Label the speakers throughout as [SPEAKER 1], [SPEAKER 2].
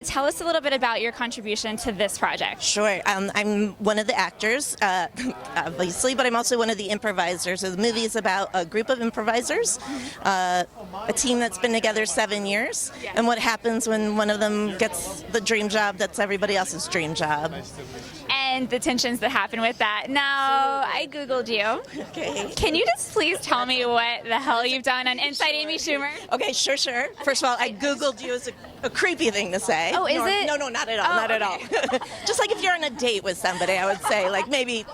[SPEAKER 1] Tell us a little bit about your contribution to this project.
[SPEAKER 2] Sure. I'm one of the actors, obviously, but I'm also one of the improvisers. So the movie is about a group of improvisers, a team that's been together 7 years, and what happens when one of them gets the dream job that's everybody else's dream job.
[SPEAKER 1] And the tensions that happen with that. Now, I Googled you.
[SPEAKER 2] Okay.
[SPEAKER 1] Can you just please tell me what the hell you've done on Inside Amy Schumer?
[SPEAKER 2] Okay, sure. First of all, I Googled you as a creepy thing to say.
[SPEAKER 1] Oh, is it?
[SPEAKER 2] No, not at all, not at all. Just like if you're on a date with somebody, I would say, like maybe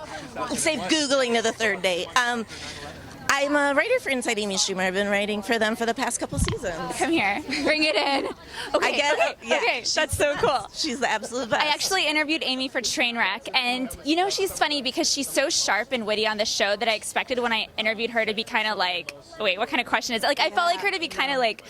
[SPEAKER 2] save Googling to the third date. I'm a writer for Inside Amy Schumer. I've been writing for them for the past couple seasons.
[SPEAKER 1] Come here. Bring it in. Okay,
[SPEAKER 2] I get it. Yeah,
[SPEAKER 1] okay. That's so cool.
[SPEAKER 2] She's the absolute best.
[SPEAKER 1] I actually interviewed Amy for Trainwreck, and you know she's funny because she's so sharp and witty on the show that I expected when I interviewed her to be kind of like, wait, what kind of question is it? Like I felt like her to be kind of like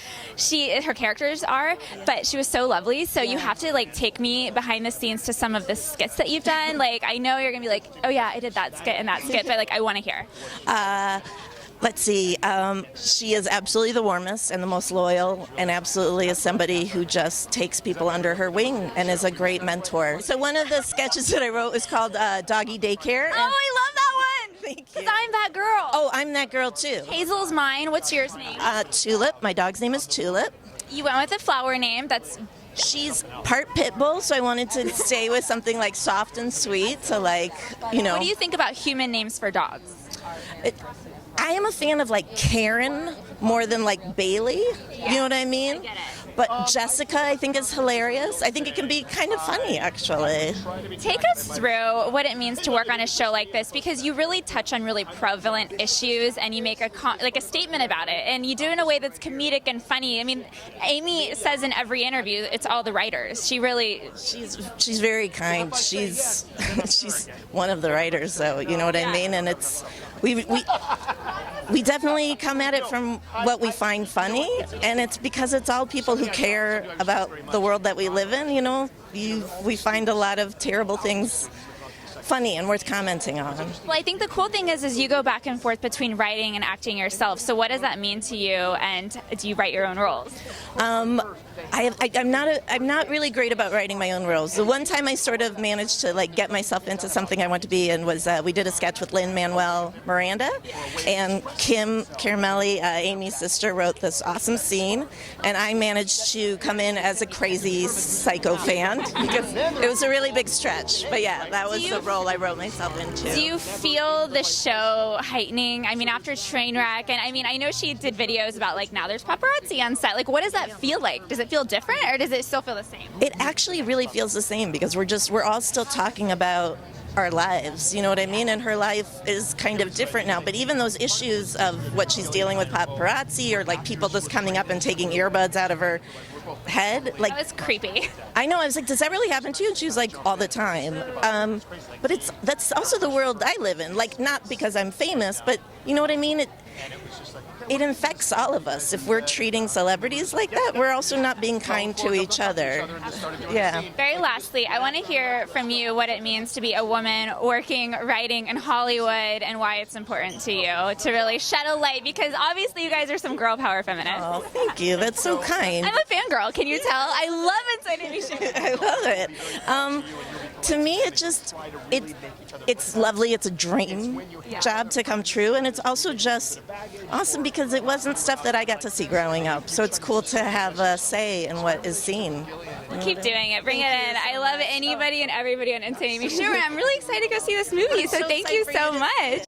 [SPEAKER 1] her characters are, but she was so lovely. So you have to like take me behind the scenes to some of the skits that you've done. Like I know you're gonna be like, oh yeah, I did that skit and that skit, but like I want to hear.
[SPEAKER 2] Let's see. She is absolutely the warmest and the most loyal, and absolutely is somebody who just takes people under her wing and is a great mentor. So one of the sketches that I wrote is called Doggy Daycare.
[SPEAKER 1] Oh, I love that one!
[SPEAKER 2] Thank you.
[SPEAKER 1] Because I'm that girl.
[SPEAKER 2] Oh, I'm that girl too.
[SPEAKER 1] Hazel's mine. What's yours name?
[SPEAKER 2] Tulip. My dog's name is Tulip.
[SPEAKER 1] You went with a flower name.
[SPEAKER 2] She's part pit bull, so I wanted to stay with something like soft and sweet. So like, you know.
[SPEAKER 1] What do you think about human names for dogs?
[SPEAKER 2] I am a fan of like Karen more than like Bailey.
[SPEAKER 1] Yeah.
[SPEAKER 2] You know what I mean?
[SPEAKER 1] I get it.
[SPEAKER 2] But Jessica, I think, is hilarious. I think it can be kind of funny, actually.
[SPEAKER 1] Take us through what it means to work on a show like this, because you really touch on really prevalent issues and you make a statement about it, and you do it in a way that's comedic and funny. I mean, Amy says in every interview, it's all the writers.
[SPEAKER 2] She's very kind. She's one of the writers, though. You know what I mean? And it's we definitely come at it from what we find funny, and it's because it's all people who care about the world that we live in. You know, we find a lot of terrible things funny and worth commenting on.
[SPEAKER 1] Well, I think the cool thing is you go back and forth between writing and acting yourself. So what does that mean to you, and do you write your own roles?
[SPEAKER 2] I'm not really great about writing my own roles. The one time I sort of managed to like get myself into something I want to be in was we did a sketch with Lin-Manuel Miranda, and Kim Caramelli, Amy's sister, wrote this awesome scene, and I managed to come in as a crazy psycho fan because it was a really big stretch. But yeah, that was the role I wrote myself into.
[SPEAKER 1] Do you feel the show heightening? I mean, after Trainwreck, and I mean, I know she did videos about like now there's paparazzi on set. Like, what does that feel like? Does it feel different, or does it still feel the same?
[SPEAKER 2] It actually really feels the same because we're all still talking about our lives, you know what I mean? And her life is kind of different now. But even those issues of what she's dealing with paparazzi, or like people just coming up and taking earbuds out of her head, like
[SPEAKER 1] that was creepy.
[SPEAKER 2] I know. I was like, does that really happen to you? And she was like, all the time. But that's also the world I live in. Like, not because I'm famous, but you know what I mean? It infects all of us. If we're treating celebrities like that, we're also not being kind to each other. Yeah.
[SPEAKER 1] Very lastly, I want to hear from you what it means to be a woman working, writing in Hollywood, and why it's important to you to really shed a light, because obviously you guys are some girl power feminists.
[SPEAKER 2] Oh, thank you. That's so kind.
[SPEAKER 1] I'm a fangirl. Can you tell? I love Inside Amy Schumer.
[SPEAKER 2] I love it. To me, it's lovely. It's a dream job to come true, and it's also just awesome because it wasn't stuff that I got to see growing up. So it's cool to have a say in what is seen.
[SPEAKER 1] Keep doing it. Bring it in. I love anybody and everybody on Inside Amy Schumer. I'm really excited to go see this movie, so thank you so much.